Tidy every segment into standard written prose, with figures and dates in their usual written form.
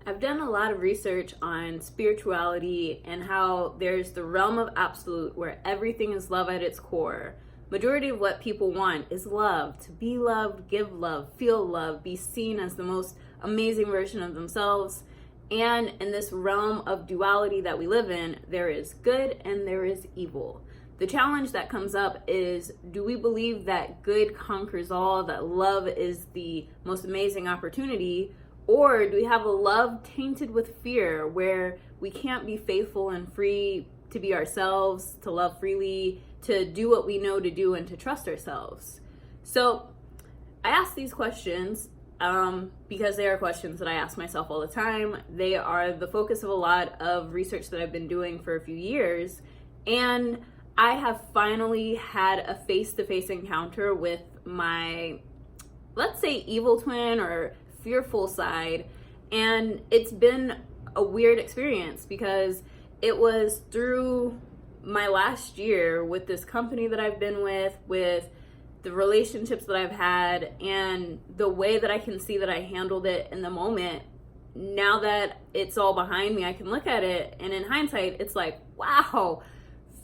I've done a lot of research on spirituality and how there's the realm of absolute where everything is love at its core. Majority of what people want is love, to be loved, give love, feel love, be seen as the most amazing version of themselves. And in this realm of duality that we live in, there is good and there is evil. The challenge that comes up is, do we believe that good conquers all, that love is the most amazing opportunity? Or do we have a love tainted with fear where we can't be faithful and free to be ourselves, to love freely, to do what we know to do, and to trust ourselves? So I ask these questions because they are questions that I ask myself all the time. They are the focus of a lot of research that I've been doing for a few years. And I have finally had a face-to-face encounter with my, let's say, evil twin or fearful side, and it's been a weird experience because it was through my last year with this company that I've been with the relationships that I've had, and the way that I can see that I handled it in the moment. Now that it's all behind me, I can look at it, and in hindsight, it's like, wow,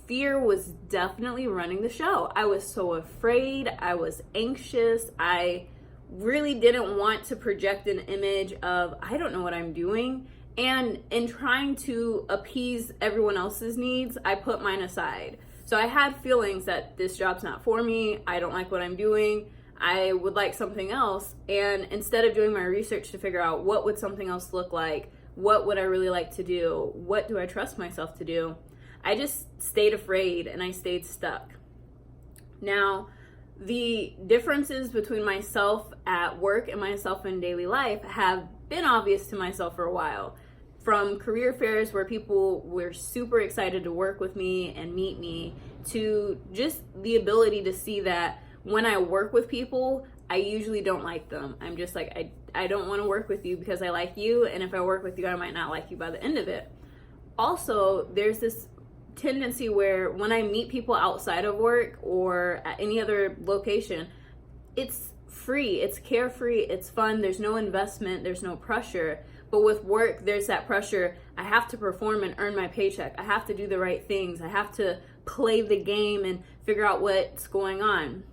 fear was definitely running the show. I was so afraid, I was anxious, I really didn't want to project an image of, I don't know what I'm doing. And in trying to appease everyone else's needs, I put mine aside. So I had feelings that this job's not for me, I don't like what I'm doing, I would like something else. And instead of doing my research to figure out what would something else look like, what would I really like to do, what do I trust myself to do, I just stayed afraid and I stayed stuck. Now, the differences between myself at work and myself in daily life have been obvious to myself for a while. From career fairs where people were super excited to work with me and meet me, to just the ability to see that when I work with people, I usually don't like them. I'm just like, I don't want to work with you because I like you, and if I work with you, I might not like you by the end of it. Also, there's this tendency where when I meet people outside of work or at any other location, it's free, it's carefree, it's fun, there's no investment, there's no pressure. But with work, there's that pressure. I have to perform and earn my paycheck. I have to do the right things. I have to play the game and figure out what's going on.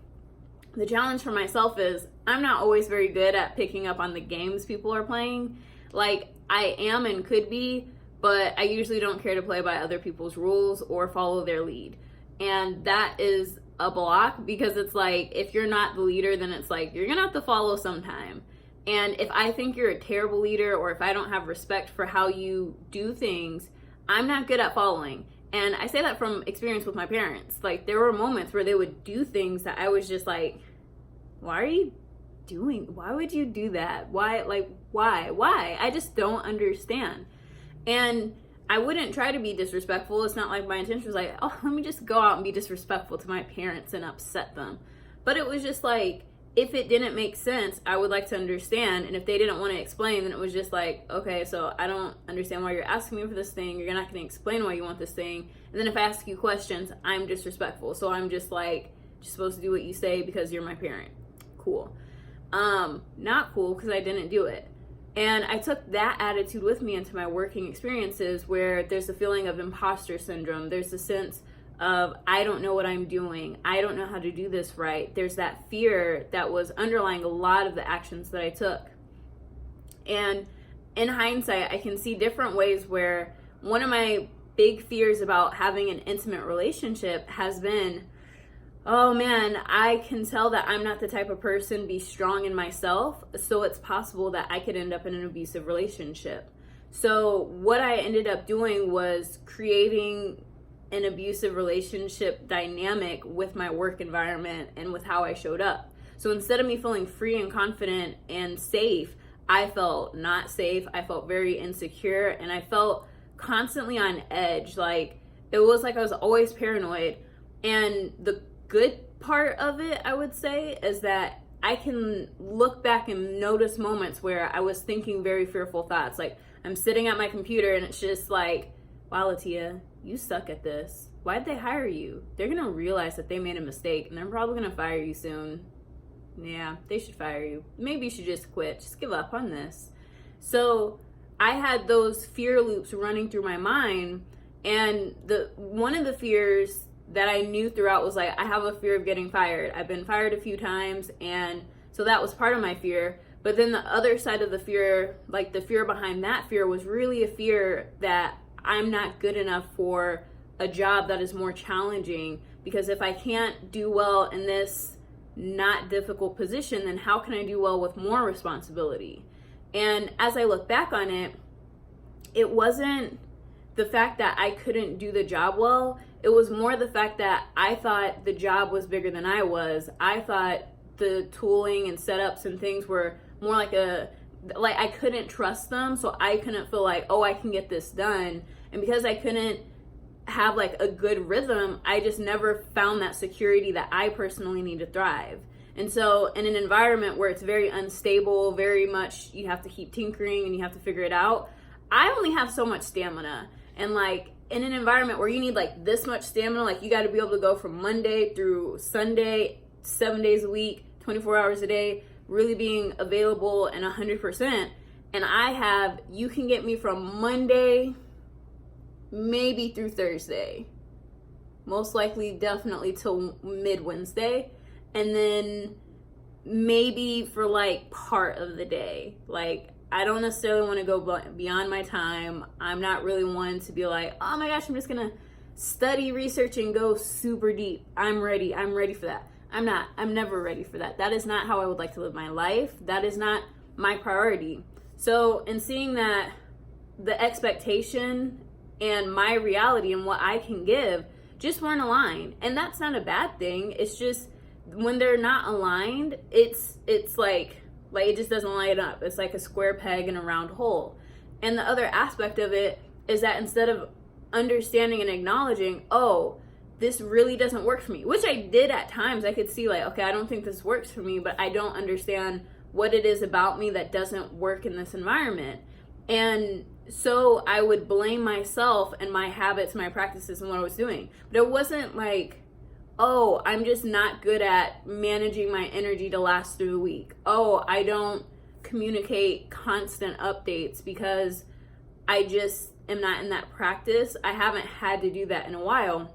The challenge for myself is I'm not always very good at picking up on the games people are playing. Like, I am and could be, but I usually don't care to play by other people's rules or follow their lead. And that is a block, because it's like, if you're not the leader, then it's like, you're gonna have to follow sometime. And if I think you're a terrible leader, or if I don't have respect for how you do things, I'm not good at following. And I say that from experience with my parents. Like, there were moments where they would do things that I was just like, why are you doing? Why would you do that? Why? I just don't understand. And I wouldn't try to be disrespectful. It's not like my intention was like, oh, let me just go out and be disrespectful to my parents and upset them. But it was just like, if it didn't make sense, I would like to understand. And if they didn't want to explain, then it was just like, okay, so I don't understand why you're asking me for this thing. You're not going to explain why you want this thing. And then if I ask you questions, I'm disrespectful. So I'm just like, you're supposed to do what you say because you're my parent. Cool. Not cool, because I didn't do it. And I took that attitude with me into my working experiences, where there's a feeling of imposter syndrome. There's a sense of, I don't know what I'm doing. I don't know how to do this right. There's that fear that was underlying a lot of the actions that I took. And in hindsight, I can see different ways where one of my big fears about having an intimate relationship has been, oh man, I can tell that I'm not the type of person be strong in myself, so it's possible that I could end up in an abusive relationship. So what I ended up doing was creating an abusive relationship dynamic with my work environment and with how I showed up. So instead of me feeling free and confident and safe, I felt not safe. I felt very insecure, and I felt constantly on edge. Like, it was like I was always paranoid. And the good part of it, I would say, is that I can look back and notice moments where I was thinking very fearful thoughts. Like, I'm sitting at my computer and it's just like, wow, Latia, you suck at this. Why'd they hire you? They're gonna realize that they made a mistake and they're probably gonna fire you soon. Yeah, they should fire you. Maybe you should just quit. Just give up on this. So I had those fear loops running through my mind. And one of the fears that I knew throughout was like, I have a fear of getting fired. I've been fired a few times, and so that was part of my fear. But then the other side of the fear, like the fear behind that fear, was really a fear that I'm not good enough for a job that is more challenging, because if I can't do well in this not difficult position, then how can I do well with more responsibility? And as I look back on it, it wasn't the fact that I couldn't do the job well. It was more the fact that I thought the job was bigger than I was. I thought the tooling and setups and things were more like I couldn't trust them, so I couldn't feel like, oh, I can get this done. And because I couldn't have like a good rhythm, I just never found that security that I personally need to thrive. And so in an environment where it's very unstable, very much you have to keep tinkering and you have to figure it out, I only have so much stamina. And like in an environment where you need like this much stamina, like you got to be able to go from Monday through Sunday, 7 days a week, 24 hours a day, really being available and 100%. And you can get me from Monday maybe through Thursday, most likely definitely till mid Wednesday, and then maybe for like part of the day. Like I don't necessarily want to go beyond my time. I'm not really one to be like, oh my gosh, I'm just gonna study, research, and go super deep. I'm ready for that. I'm not. I'm never ready for that. That is not how I would like to live my life. That is not my priority. So in seeing that the expectation and my reality and what I can give just weren't aligned. And that's not a bad thing. It's just when they're not aligned, it's like it just doesn't light up. It's like a square peg in a round hole. And the other aspect of it is that instead of understanding and acknowledging, oh, this really doesn't work for me, which I did at times. I could see like, okay, I don't think this works for me, but I don't understand what it is about me that doesn't work in this environment. And so I would blame myself and my habits, my practices, and what I was doing. But it wasn't like, oh, I'm just not good at managing my energy to last through the week. Oh, I don't communicate constant updates because I just am not in that practice. I haven't had to do that in a while.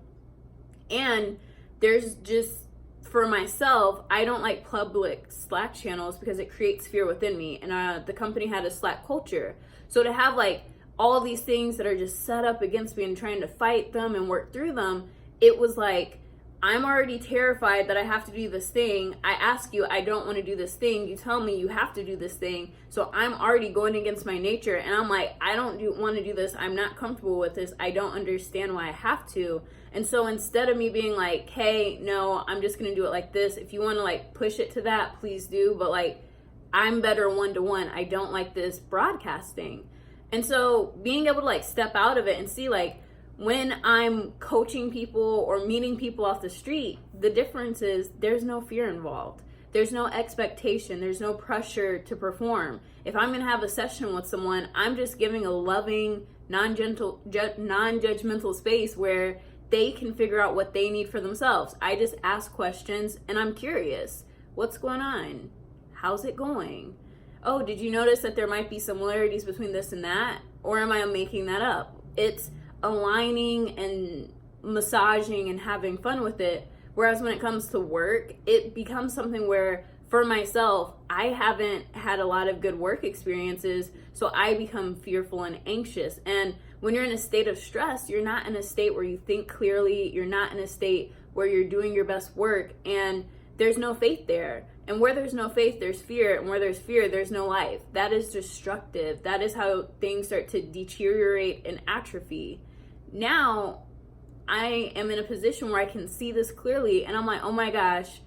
And there's just, for myself, I don't like public Slack channels because it creates fear within me. And the company had a Slack culture. So to have like all these things that are just set up against me and trying to fight them and work through them, it was like, I'm already terrified that I have to do this thing. I ask you, I don't want to do this thing. You tell me you have to do this thing. So I'm already going against my nature. And I'm like, I don't want to do this. I'm not comfortable with this. I don't understand why I have to. And so instead of me being like, hey, no, I'm just going to do it like this. If you want to like push it to that, please do. But like, I'm better one-to-one. I don't like this broadcasting. And so being able to like step out of it and see like, when I'm coaching people or meeting people off the street, the difference is there's no fear involved. There's no expectation. There's no pressure to perform. If I'm going to have a session with someone, I'm just giving a loving, non-judgmental space where they can figure out what they need for themselves. I just ask questions and I'm curious. What's going on? How's it going? Oh, did you notice that there might be similarities between this and that? Or am I making that up? It's aligning and massaging and having fun with it. Whereas when it comes to work, it becomes something where for myself, I haven't had a lot of good work experiences, so I become fearful and anxious. And when you're in a state of stress, you're not in a state where you think clearly, you're not in a state where you're doing your best work, and there's no faith there. And where there's no faith, there's fear, and where there's fear, there's no life. That is destructive. That is how things start to deteriorate and atrophy. Now, I am in a position where I can see this clearly, and I'm like, oh my gosh,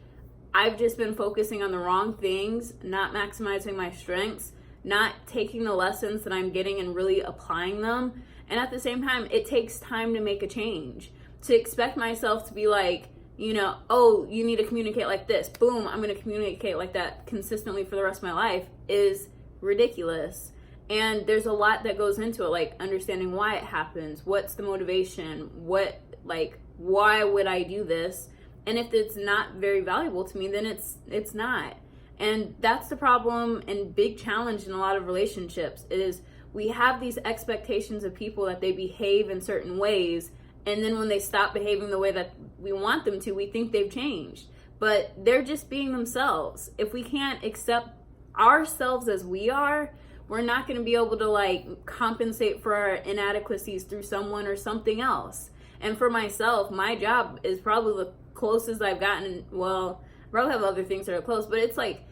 I've just been focusing on the wrong things, not maximizing my strengths, not taking the lessons that I'm getting and really applying them. And at the same time, it takes time to make a change. To expect myself to be like, you know, oh, you need to communicate like this. Boom, I'm going to communicate like that consistently for the rest of my life is ridiculous. And there's a lot that goes into it, like understanding why it happens. What's the motivation? Why would I do this? And if it's not very valuable to me, then it's not. And that's the problem and big challenge in a lot of relationships is we have these expectations of people that they behave in certain ways, and then when they stop behaving the way that we want them to, we think they've changed. But they're just being themselves. If we can't accept ourselves as we are, we're not going to be able to like compensate for our inadequacies through someone or something else. And for myself, my job is probably the closest I've gotten. Well, I probably have other things that are close, but it's like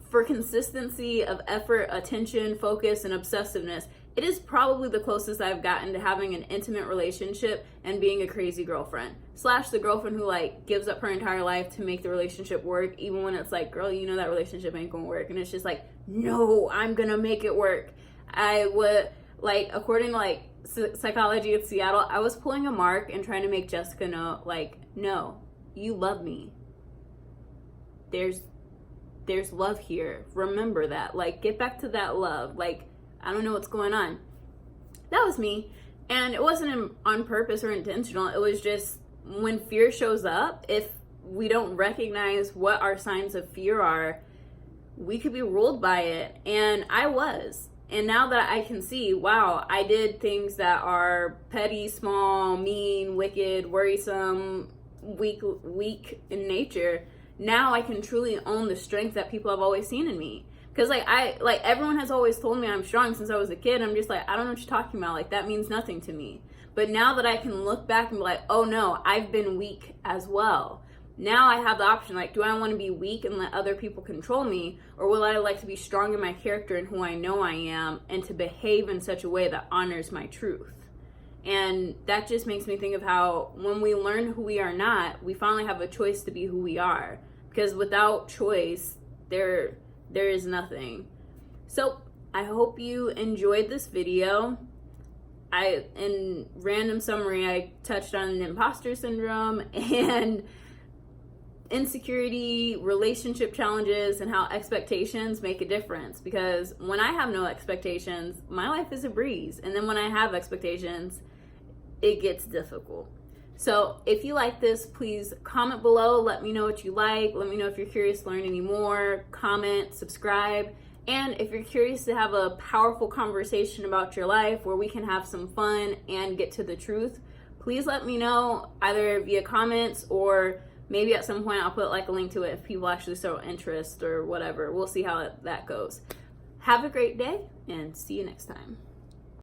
for consistency of effort, attention, focus, and obsessiveness, it is probably the closest I've gotten to having an intimate relationship and being a crazy girlfriend. / the girlfriend who like gives up her entire life to make the relationship work, even when it's like, girl, you know that relationship ain't gonna work. And it's just like, no, I'm gonna make it work. I would, like, according to like Psychology of Seattle, I was pulling a Mark and trying to make Jessica know, like, no, you love me. There's love here. Remember that. Like, get back to that love. Like, I don't know what's going on. That was me. And it wasn't on purpose or intentional. It was just when fear shows up, if we don't recognize what our signs of fear are, we could be ruled by it. And I was. And now that I can see, wow, I did things that are petty, small, mean, wicked, worrisome, weak in nature. Now I can truly own the strength that people have always seen in me. Because like everyone has always told me I'm strong since I was a kid. I'm just like, I don't know what you're talking about. Like, that means nothing to me. But now that I can look back and be like, oh no, I've been weak as well. Now I have the option, like, do I want to be weak and let other people control me? Or will I like to be strong in my character and who I know I am, and to behave in such a way that honors my truth? And that just makes me think of how when we learn who we are not, we finally have a choice to be who we are. Because without choice, there is nothing. So I hope you enjoyed this video. In random summary, I touched on imposter syndrome and insecurity, relationship challenges, and how expectations make a difference. Because when I have no expectations, my life is a breeze. And then when I have expectations, it gets difficult. So if you like this, please comment below. Let me know what you like. Let me know if you're curious to learn any more. Comment, subscribe. And if you're curious to have a powerful conversation about your life where we can have some fun and get to the truth, please let me know either via comments, or maybe at some point I'll put like a link to it if people actually show interest or whatever. We'll see how that goes. Have a great day and see you next time.